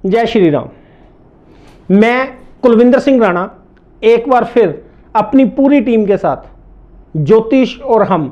जय श्री राम। मैं कुलविंदर सिंह राणा एक बार फिर अपनी पूरी टीम के साथ ज्योतिष और हम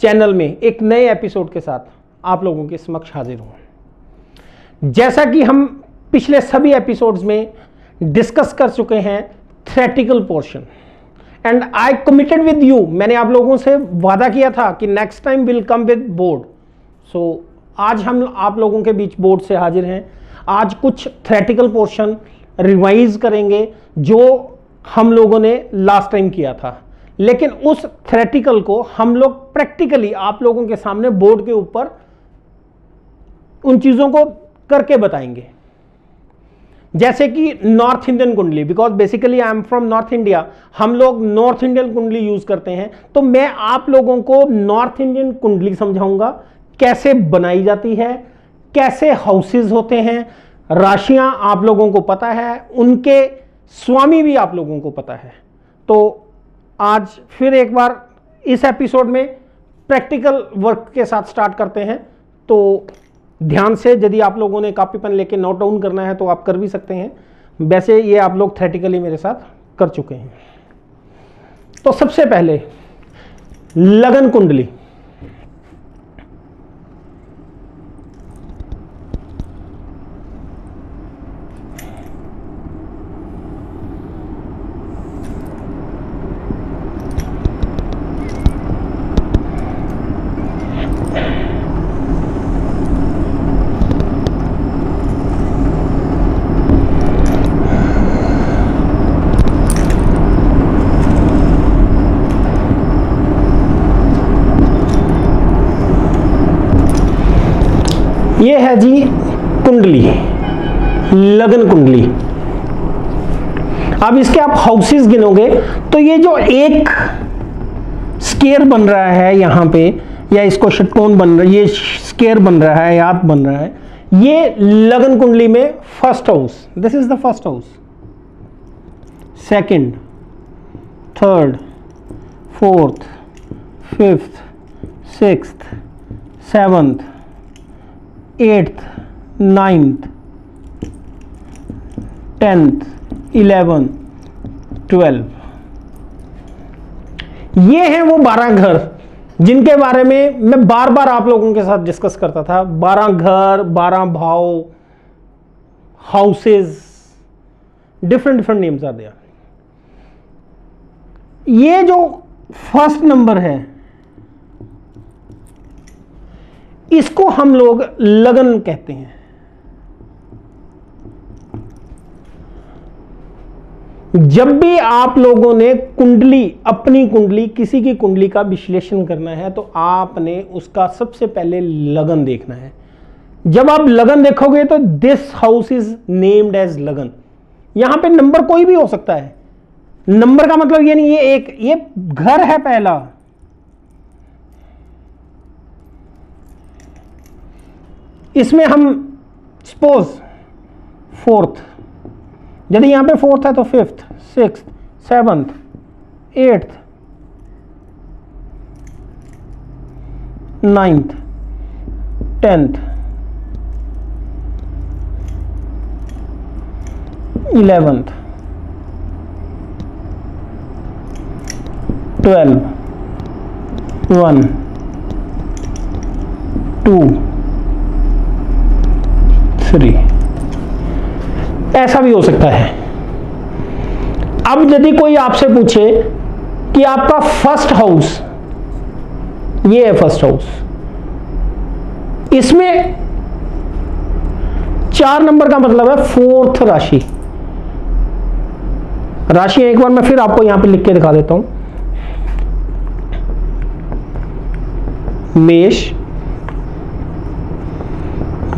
चैनल में एक नए एपिसोड के साथ आप लोगों के समक्ष हाजिर हूँ। जैसा कि हम पिछले सभी एपिसोड्स में डिस्कस कर चुके हैं theoretical portion, and I committed with you, मैंने आप लोगों से वादा किया था कि next time will come with board. So आज हम आप लोगों के बीच बोर्ड से हाजिर हैं। आज कुछ थ्योरेटिकल पोर्शन रिवाइज करेंगे जो हम लोगों ने लास्ट टाइम किया था, लेकिन उस थ्योरेटिकल को हम लोग प्रैक्टिकली आप लोगों के सामने बोर्ड के ऊपर उन चीज़ों को करके बताएंगे। जैसे कि नॉर्थ इंडियन कुंडली, because basically I am from north India, हम लोग नॉर्थ इंडियन कुंडली यूज करते हैं, तो मैं आप लोगों को नॉर्थ इंडियन कुंडली समझाऊंगा, कैसे बनाई जाती है, कैसे हाउसेस होते हैं, राशियां आप लोगों को पता है, उनके स्वामी भी आप लोगों को पता है। तो आज फिर एक बार इस एपिसोड में प्रैक्टिकल वर्क के साथ स्टार्ट करते हैं। तो ध्यान से, यदि आप लोगों ने कॉपी पेन लेके नोट डाउन करना है तो आप कर भी सकते हैं, वैसे ये आप लोग थ्योरेटिकली मेरे साथ कर चुके हैं। तो सबसे पहले लगन कुंडली। ये है जी कुंडली, लगन कुंडली। अब इसके आप हाउसेस गिनोगे तो ये जो एक स्केयर बन रहा है यहाँ पे, या इसको षटकोण बन रहा है, ये स्केयर बन रहा है, याद बन रहा है, ये लगन कुंडली में first house, this is the first house, second, third, fourth, fifth, sixth, seventh, 8th, 9th, 10th, 11th, 12th। ये हैं वो 12 घर जिनके बारे में मैं बार बार आप लोगों के साथ डिस्कस करता था। 12 घर, 12 भाव, houses, different names are there. ये जो फर्स्ट नंबर है इसको हम लोग लगन कहते हैं। जब भी आप लोगों ने कुंडली, अपनी कुंडली, किसी की कुंडली का विश्लेषण करना है तो आपने उसका सबसे पहले लगन देखना है। जब आप लगन देखोगे तो this house is named as lagan. यहां पे नंबर कोई भी हो सकता है, नंबर का मतलब ये नहीं ये घर है पहला, इसमें हम सपोज फोर्थ, यदि यहां पे फोर्थ है तो fifth, sixth, seventh, eighth, ninth, 10th, 11th, 12, 1, 2, 3, ऐसा भी हो सकता है। अब यदि कोई आपसे पूछे कि आपका फर्स्ट हाउस, ये है फर्स्ट हाउस, इसमें 4 नंबर का मतलब है फोर्थ राशि। राशि एक बार मैं फिर आपको यहां पे लिख के दिखा देता हूं। मेष,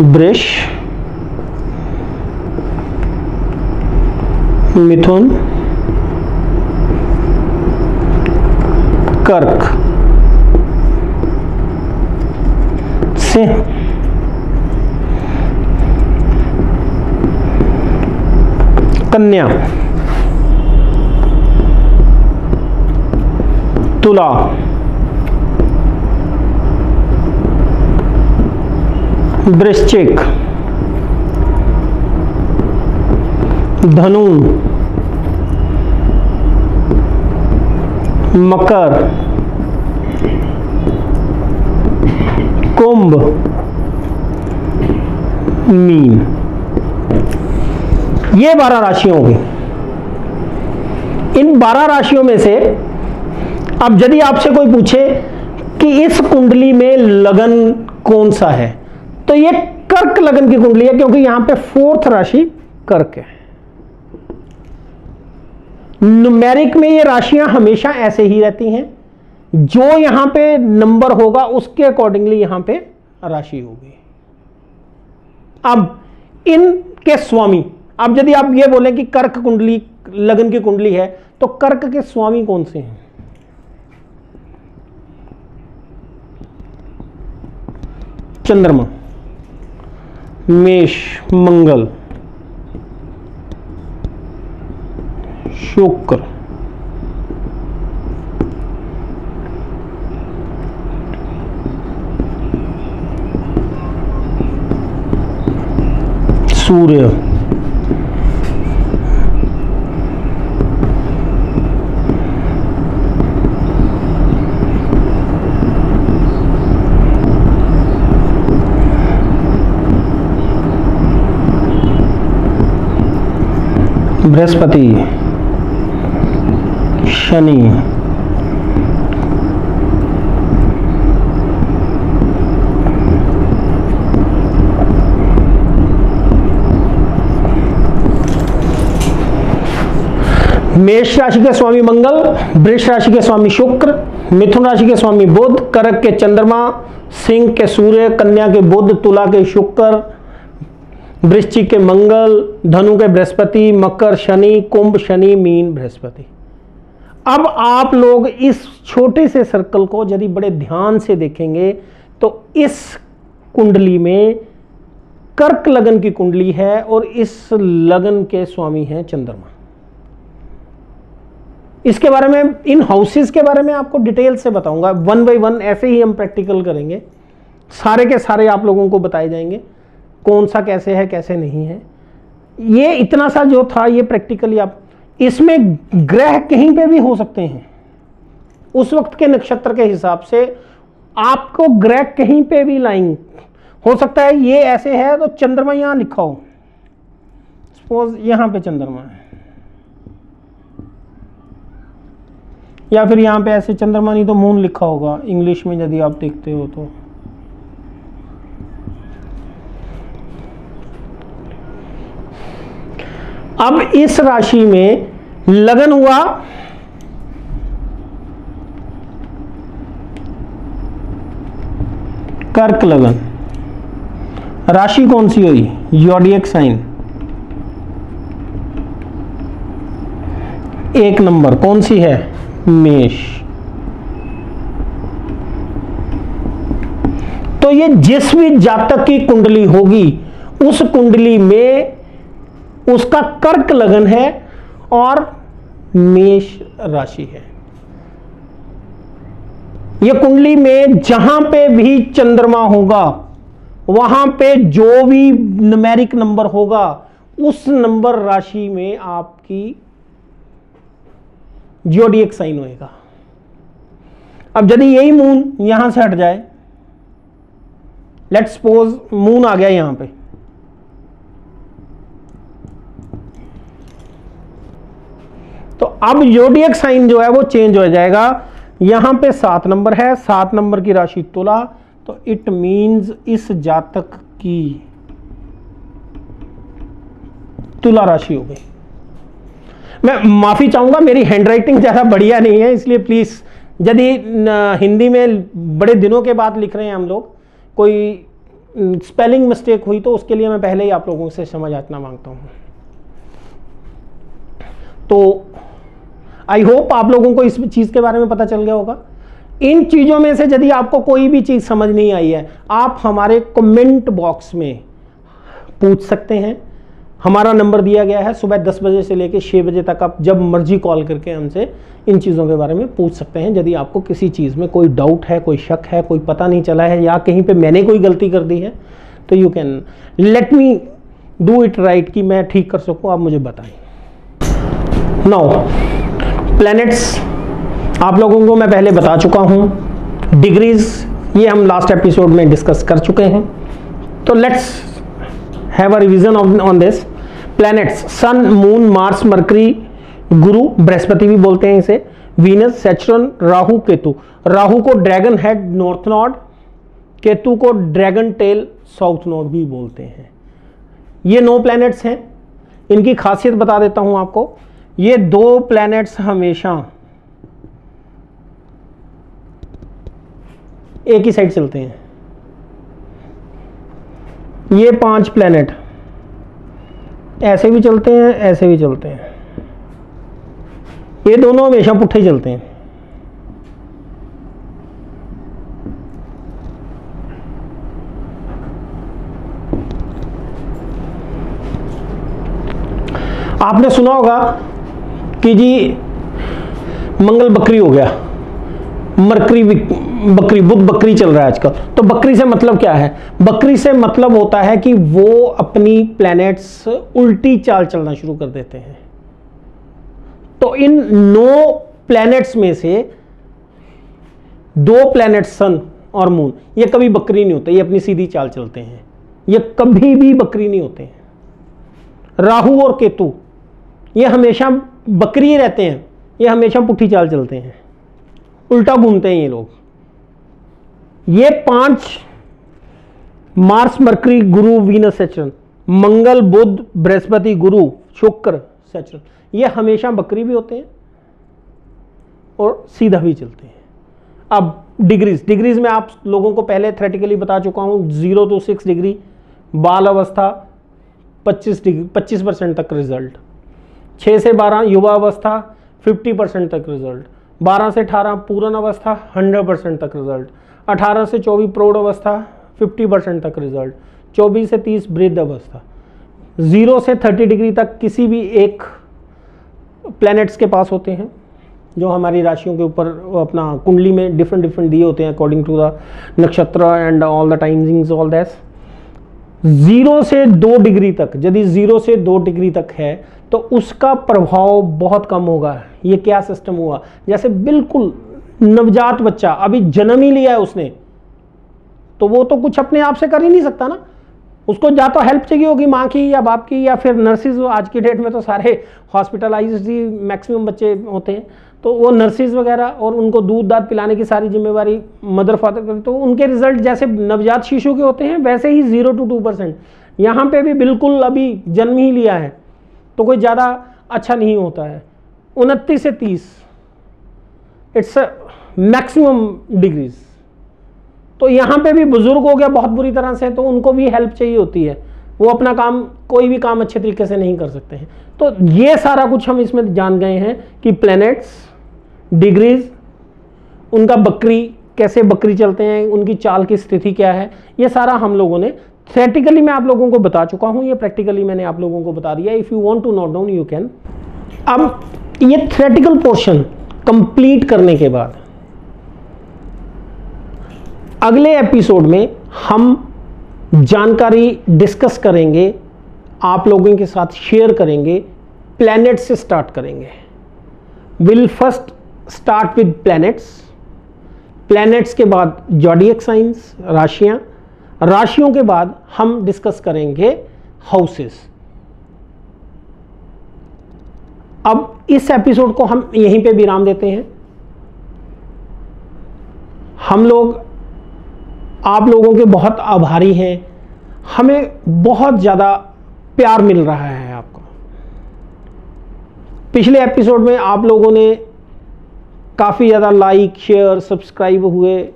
वृष, मिथुन, कर्क, सिंह, कन्या, तुला, वृश्चिक, धनु, मकर, कुंभ, मीन। ये 12 राशियां होंगी। इन 12 राशियों में से अब यदि आपसे कोई पूछे कि इस कुंडली में लगन कौन सा है, तो ये कर्क लगन की कुंडली है, क्योंकि यहां पे 4th राशि कर्क है। न्यूमेरिक में ये राशियां हमेशा ऐसे ही रहती हैं, जो यहां पे नंबर होगा उसके अकॉर्डिंगली यहां पे राशि होगी। अब इनके स्वामी, अब यदि आप ये बोलें कि कर्क कुंडली लगन की कुंडली है, तो कर्क के स्वामी कौन से हैं? चंद्रमा, मेष, मंगल, शुक्र, सूर्य, बृहस्पति, शनि, मेष राशि के स्वामी मंगल, वृष राशि के स्वामी शुक्र, मिथुन राशि के स्वामी बुध, कर्क के चंद्रमा, सिंह के सूर्य, कन्या के बुध, तुला के शुक्र, वृश्चिक के मंगल, धनु के बृहस्पति, मकर शनि, कुंभ शनि, मीन बृहस्पति। अब आप लोग इस छोटे से सर्कल को यदि बड़े ध्यान से देखेंगे तो इस कुंडली में कर्क लगन की कुंडली है और इस लगन के स्वामी हैं चंद्रमा। इसके बारे में, इन हाउसेस के बारे में आपको डिटेल से बताऊंगा, 1 by 1 ऐसे ही हम प्रैक्टिकल करेंगे, सारे के सारे आप लोगों को बताए जाएंगे कौन सा कैसे है कैसे नहीं है। ये इतना सा जो था ये प्रैक्टिकली आप, इसमें ग्रह कहीं पे भी हो सकते हैं, उस वक्त के नक्षत्र के हिसाब से आपको ग्रह कहीं पे भी लाइन हो सकता है। ये ऐसे है तो चंद्रमा यहां लिखा हो, सपोज यहां पे चंद्रमा है, या फिर यहां पे ऐसे चंद्रमा नहीं तो मून लिखा होगा इंग्लिश में यदि आप देखते हो तो। अब इस राशि में लगन हुआ कर्क लगन, राशि कौन सी हुई? Zodiac sign. 1 नंबर कौन सी है? मेष। तो ये जिस भी जातक की कुंडली होगी उस कुंडली में उसका कर्क लगन है और मेष राशि है। यह कुंडली में जहां पे भी चंद्रमा होगा वहां पे जो भी न्यूमेरिक नंबर होगा उस नंबर राशि में आपकी ज़ोडिएक साइन होएगा। अब यदि यही मून यहां से हट जाए, लेट्स सपोज मून आ गया यहां पे, तो अब ज़ोडिएक साइन जो है वो चेंज हो जाएगा। यहां पे 7 नंबर है, 7 नंबर की राशि तुला, तो इट मींस इस जातक की तुला राशि हो गई। मैं माफी चाहूंगा, मेरी हैंडराइटिंग ज्यादा बढ़िया नहीं है, इसलिए प्लीज यदि हिंदी में बड़े दिनों के बाद लिख रहे हैं हम लोग, कोई स्पेलिंग मिस्टेक हुई तो उसके लिए मैं पहले ही आप लोगों से क्षमा याचना मांगता हूं। तो आई होप आप लोगों को इस चीज के बारे में पता चल गया होगा। इन चीजों में से यदि आपको कोई भी चीज समझ नहीं आई है, आप हमारे कमेंट बॉक्स में पूछ सकते हैं। हमारा नंबर दिया गया है, सुबह 10 बजे से लेकर 6 बजे तक आप जब मर्जी कॉल करके हमसे इन चीज़ों के बारे में पूछ सकते हैं। यदि आपको किसी चीज़ में कोई डाउट है, कोई शक है, कोई पता नहीं चला है, या कहीं पे मैंने कोई गलती कर दी है, तो you can let me do it right कि मैं ठीक कर सकूं, आप मुझे बताएं। नाउ प्लैनेट्स आप लोगों को मैं पहले बता चुका हूं, डिग्रीज ये हम लास्ट एपिसोड में डिस्कस कर चुके हैं। तो let's have a revision on this. Planets sun, moon, Mars, Mercury, Guru, Brihaspati भी बोलते हैं इसे, वीनस, सैटर्न, राहु, केतु। राहु को dragon head north node, Ketu को ड्रैगन टेल साउथ नोड भी बोलते हैं। ये 9 प्लैनेट्स हैं। इनकी खासियत बता देता हूं आपको। ये 2 प्लैनेट्स हमेशा एक ही साइड चलते हैं। ये 5 प्लैनेट ऐसे भी चलते हैं, ऐसे भी चलते हैं। ये दोनों हमेशा पुट्ठे चलते हैं। आपने सुना होगा कि जी मंगल बकरी हो गया, मरकरी बकरी, बुध बकरी चल रहा है आजकल। तो बकरी से मतलब क्या है? बकरी से मतलब होता है कि वो अपनी प्लैनेट्स उल्टी चाल चलना शुरू कर देते हैं। तो इन 9 प्लैनेट्स में से 2 प्लैनेट्स सन और मून, ये कभी बकरी नहीं होते, ये अपनी सीधी चाल चलते हैं। ये कभी भी बकरी नहीं होते हैं। राहु और केतु ये हमेशा बकरी रहते हैं, ये हमेशा पुट्ठी चाल चलते हैं, उल्टा घूमते हैं ये लोग। ये 5 मार्स, मरकरी, गुरु, वीनस, सैटर्न, मंगल, बुध, बृहस्पति, गुरु, शुक्र, सैटर्न, ये हमेशा बकरी भी होते हैं और सीधा भी चलते हैं। अब डिग्रीज में आप लोगों को पहले थ्योरेटिकली बता चुका हूं, 0 to 6 डिग्री बाल अवस्था, 25% तक रिजल्ट, 6 से 12 युवा अवस्था, 50% तक रिजल्ट, 12 से 18 पूर्ण अवस्था, 100% तक रिजल्ट, 18 से 24 प्रौढ़ अवस्था, 50% तक रिजल्ट, 24 से 30 वृद्ध अवस्था। 0 से 30 डिग्री तक किसी भी एक प्लैनेट्स के पास होते हैं, जो हमारी राशियों के ऊपर अपना कुंडली में डिफरेंट दिए होते हैं अकॉर्डिंग टू द नक्षत्र and all the timings all that. 0 से 2 डिग्री तक, यदि 0 से 2 डिग्री तक है तो उसका प्रभाव बहुत कम होगा। ये क्या सिस्टम हुआ? जैसे बिल्कुल नवजात बच्चा अभी जन्म ही लिया है उसने, तो वो तो कुछ अपने आप से कर ही नहीं सकता ना, उसको या तो हेल्प चाहिए होगी माँ की या बाप की या फिर नर्सिस। आज की डेट में तो सारे हॉस्पिटलाइज्ड ही मैक्सिमम बच्चे होते हैं, तो वो नर्सिस वगैरह और उनको दूध दाद पिलाने की सारी जिम्मेवारी मदर फादर करते, तो उनके रिजल्ट जैसे नवजात शिशु के होते हैं वैसे ही 0 to 2%। यहाँ पे भी बिल्कुल अभी जन्म ही लिया है तो कोई ज़्यादा अच्छा नहीं होता है। 29 से 30 इट्स मैक्सिमम डिग्रीज। तो यहाँ पे भी बुजुर्ग हो गया बहुत बुरी तरह से, तो उनको भी हेल्प चाहिए होती है, वो अपना काम कोई भी काम अच्छे तरीके से नहीं कर सकते हैं। तो ये सारा कुछ हम इसमें जान गए हैं कि प्लैनेट्स, डिग्रीज, उनका बकरी कैसे बकरी चलते हैं, उनकी चाल की स्थिति क्या है, ये सारा हम लोगों ने थ्योरेटिकली मैं आप लोगों को बता चुका हूं, ये प्रैक्टिकली मैंने आप लोगों को बता दिया। If you want to note down you can. अब ये थ्योरेटिकल पोर्शन कंप्लीट करने के बाद अगले एपिसोड में हम जानकारी डिस्कस करेंगे, आप लोगों के साथ शेयर करेंगे, प्लैनेट से स्टार्ट करेंगे। Will first start with planets, planets के बाद ज़ोडिएक साइंस, राशियां, राशियों के बाद हम डिस्कस करेंगे हाउसेस। अब इस एपिसोड को हम यहीं पे विराम देते हैं। हम लोग आप लोगों के बहुत आभारी हैं, हमें बहुत ज़्यादा प्यार मिल रहा है आपको। पिछले एपिसोड में आप लोगों ने काफ़ी ज़्यादा लाइक, शेयर, सब्सक्राइब हुए,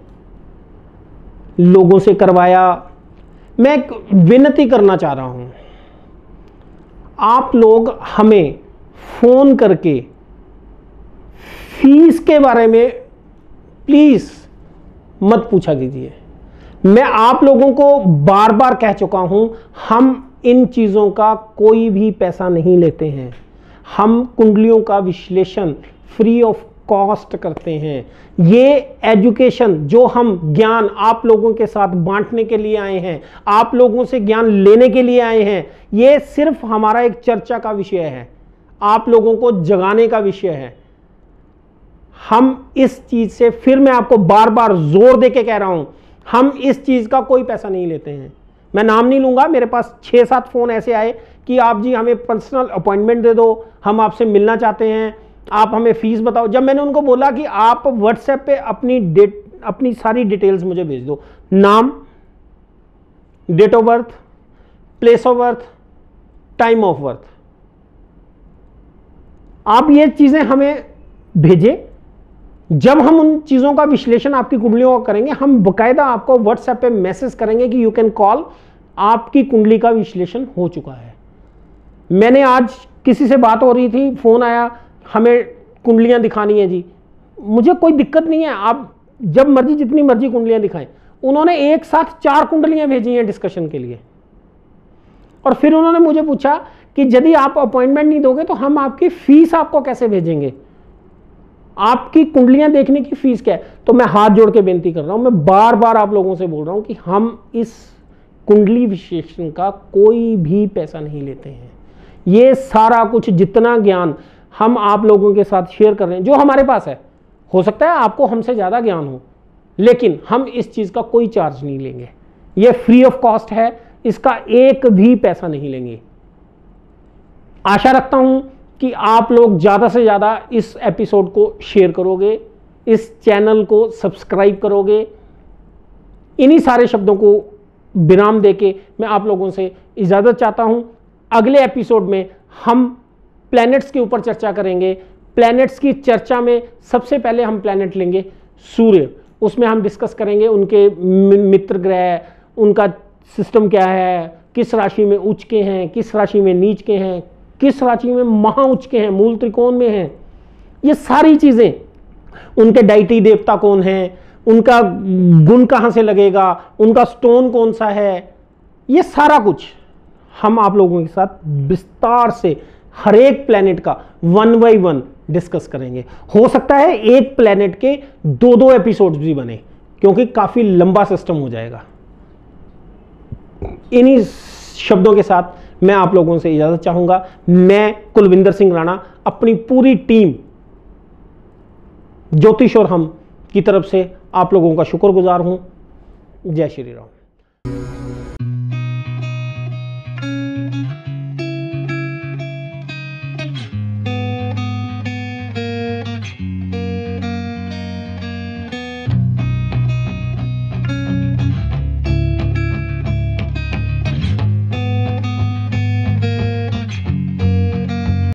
लोगों से करवाया। मैं एक विनती करना चाह रहा हूं, आप लोग हमें फ़ोन करके फीस के बारे में प्लीज़ मत पूछा कीजिए। मैं आप लोगों को बार बार कह चुका हूं, हम इन चीज़ों का कोई भी पैसा नहीं लेते हैं। हम कुंडलियों का विश्लेषण फ्री ऑफ कॉस्ट करते हैं। ये एजुकेशन जो हम ज्ञान आप लोगों के साथ बांटने के लिए आए हैं, आप लोगों से ज्ञान लेने के लिए आए हैं, ये सिर्फ हमारा एक चर्चा का विषय है, आप लोगों को जगाने का विषय है। हम इस चीज से, फिर मैं आपको बार बार जोर देके कह रहा हूं, हम इस चीज का कोई पैसा नहीं लेते हैं। मैं नाम नहीं लूंगा, मेरे पास 6-7 फोन ऐसे आए कि आप जी हमें पर्सनल अपॉइंटमेंट दे दो, हम आपसे मिलना चाहते हैं, आप हमें फीस बताओ। जब मैंने उनको बोला कि आप व्हाट्सएप पे अपनी सारी डिटेल्स मुझे भेज दो, नाम, date of birth, place of birth, time of birth, आप ये चीजें हमें भेजें। जब हम उन चीजों का विश्लेषण आपकी कुंडलियों का करेंगे, हम बकायदा आपको व्हाट्सएप पे मैसेज करेंगे कि यू कैन कॉल, आपकी कुंडली का विश्लेषण हो चुका है। मैंने आज किसी से बात हो रही थी, फोन आया, हमें कुंडलियां दिखानी है जी। मुझे कोई दिक्कत नहीं है, आप जब मर्जी जितनी मर्जी कुंडलियां दिखाएं। उन्होंने एक साथ 4 कुंडलियां भेजी हैं डिस्कशन के लिए, और फिर उन्होंने मुझे पूछा कि यदि आप अपॉइंटमेंट नहीं दोगे तो हम आपकी फीस आपको कैसे भेजेंगे, आपकी कुंडलियां देखने की फीस क्या है। तो मैं हाथ जोड़ के बेनती कर रहा हूं, मैं बार बार आप लोगों से बोल रहा हूं कि हम इस कुंडली विश्लेषण का कोई भी पैसा नहीं लेते हैं। ये सारा कुछ जितना ज्ञान हम आप लोगों के साथ शेयर कर रहे हैं, जो हमारे पास है, हो सकता है आपको हमसे ज्यादा ज्ञान हो, लेकिन हम इस चीज का कोई चार्ज नहीं लेंगे। ये फ्री ऑफ कॉस्ट है, इसका एक भी पैसा नहीं लेंगे। आशा रखता हूं कि आप लोग ज्यादा से ज्यादा इस एपिसोड को शेयर करोगे, इस चैनल को सब्सक्राइब करोगे। इन्हीं सारे शब्दों को विराम देके मैं आप लोगों से इजाजत चाहता हूं। अगले एपिसोड में हम प्लैनेट्स के ऊपर चर्चा करेंगे। प्लैनेट्स की चर्चा में सबसे पहले हम प्लैनेट लेंगे सूर्य, उसमें हम डिस्कस करेंगे उनके मित्र ग्रह, उनका सिस्टम क्या है, किस राशि में उच्च के हैं, किस राशि में नीच के हैं, किस राशि में महा उच्च के हैं, मूल त्रिकोण में हैं। ये सारी चीजें, उनके डाइटी देवता कौन है, उनका गुण कहां से लगेगा, उनका स्टोन कौन सा है, ये सारा कुछ हम आप लोगों के साथ विस्तार से हर एक प्लैनेट का 1 by 1 डिस्कस करेंगे। हो सकता है एक प्लैनेट के 2-2 एपिसोड्स भी बने, क्योंकि काफी लंबा सिस्टम हो जाएगा। इन्हीं शब्दों के साथ मैं आप लोगों से इजाजत चाहूंगा। मैं कुलविंदर सिंह राणा अपनी पूरी टीम ज्योतिष और हम की तरफ से आप लोगों का शुक्रगुजार हूं। जय श्री राम।